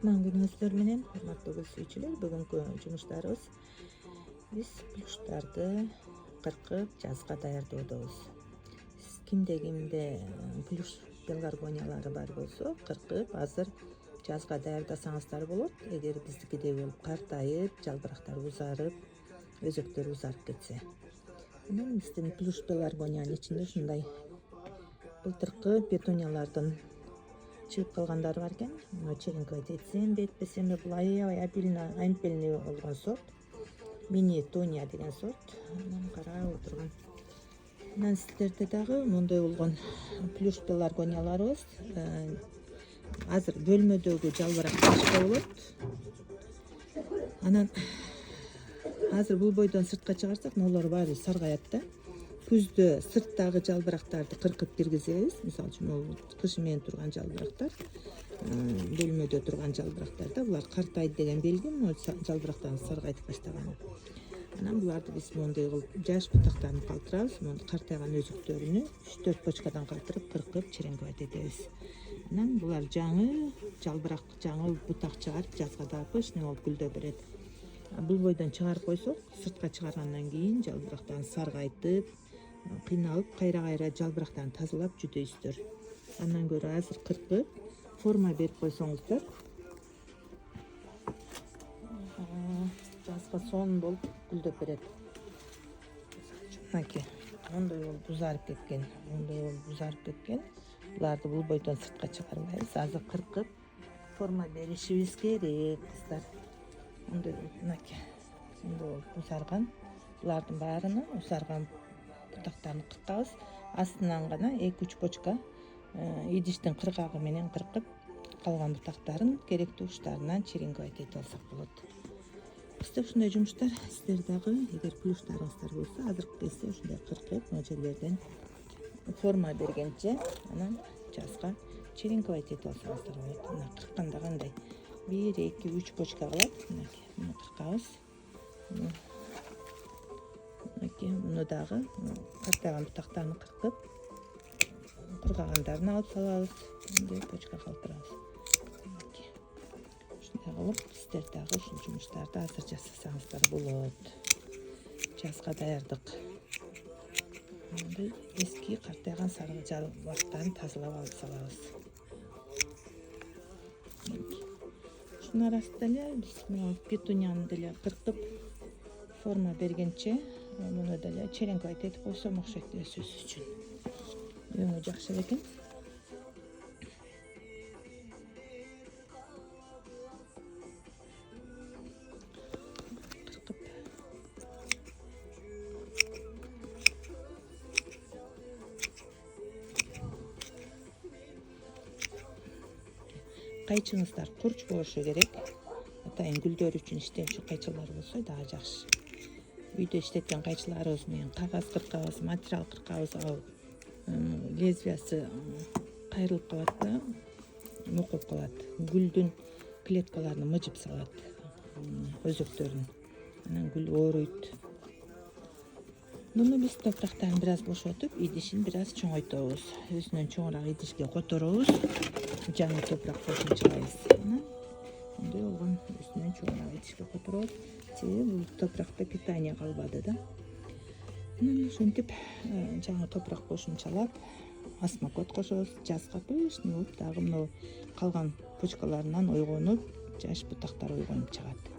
Кутман күнүңүздөр менен, урматтуу көз сүйүүчүлөр. Бүгүнкү жумуштарыбыз биз плюштарды кыркып жазга даярдоодобуз. Кимде плюш пеларгониялары бар болсо, кыркып азыр жазга даярдасаңыздар болот. Эгер биздикидей болуп картайып, жалбырактары узарып, өзөктөрү узарып кетсе. Анан биздин плюш пеларгониянын ичинде ушундай былтыркы петуниялардын чыгып калгандары бар экен. Черенковать этсемби, этпесемби, бул аябай айнпелиний болгон сорт. Мини тония деген сорт. Анан карап отурган. Анан сиздерде дагы мондой болгон плюш пеларгонияларыбыз азыр бөлмөдөгү жалбырак чыгышка болот. Анан азыр бул бойдон сыртка чыгарсак, нолор баары саргайат да. Күздө сырттагы жалбырактарды кыркып киргизебиз. Мисалы үчүн могу кышы менен турган жалбырактар, бөлмөдө турган жалбырактар да, булар картайды деген белги. Могу жалбырактарын саргайтып баштаганы. Анан буларды биз мондой кылып жаш бутактарын калтырабыз. Мону картайган өзүктөрүнү 3-4 почкадан калтырып, кыркып черенковать этебиз. Анан булар жаңы жалбырак, жаңы бутак чыгарып, жазга да пышный болуп гүлдөп берет. Бул бойдон чыгарып койсок, сыртка чыгаргандан кийин жалбырактарын саргайтып, кыйналып, кайра жалбырактарын тазалап жүдөйсүздөр. Андан көрө азыр кыркып, форма берип койсоңуздар, жазга сонун болуп гүлдөп берет. Мынакей, мондой болуп узарып кеткен. Буларды бул бойдон сыртка чыгарбайбыз. Азыр кыркып, форма беришибиз керек, кыздар. Мондой мынакей, мондой болуп узарган. Булардын баарыны узарган бутактарын кыркабыз. Астынан гана 2-3 почка идиштин кыргагы менен кыркып, калган бутактарын керектүү учтарынан черенковать этип алсак болот. Бизде ушундай жумуштар, сиздер дагы эгер плюштарыңыздар болсо, азыркы кезде ушундай кыркып, могу жерлерден форма бергенче, анан жазга черенковать этип алсаңыздар болот. Мына кыркканда кандай 1-2-3 почка калат. Мынакей, муну кыркабыз. Мынакей, муну дагы картайган бутактарын кыркып, кургагандарын алып салабыз. Мындай почка калтырабыз. Мынакей. Ушундай кылып, сиздер дагы ушул жумуштарды азыр жасасаңыздар болот. Жазга даярдык. Мындай эски картайган сары жалбырактарын тазалап алып салабыз. Ушунун арасында эле биз петунияны деле кыркып, форма бергенче, муну деле черенковать этип койсом окшойт өзүбүз үчүн. Өңү жакшы экен. Кыркып. Кайчыңыздар курч болушу керек. Атайын гүлдөр үчүн иштелчү кайчылар болсо дагы жакшы. Үйдө иштеткен кайчыларыбыз менен кагаз кыркабыз, материал кыркабыз, ал лезвиясы кайрылып калат да, окуп калат. Гүлдүн клеткаларын мыжып салат, өзөктөрүн. Анан гүл ооруйт. Муну биз топурактарын бир аз бошотуп, идишин бир аз чоңойтобуз. Өзүнөн чоңураак идишке которобуз. Жаңы топурак кошумчалайбыз. Анан мындай болгон өзүнөн чоңураак идишке которобуз. Себеби бул топуракта питание калбады да. Анан ошентип жаңы топурак кошумчалап, осмокот кошобуз. Жазга пышный болуп, дагы мына калган почкаларынан ойгонуп, жаш бутактар ойгонуп чыгат.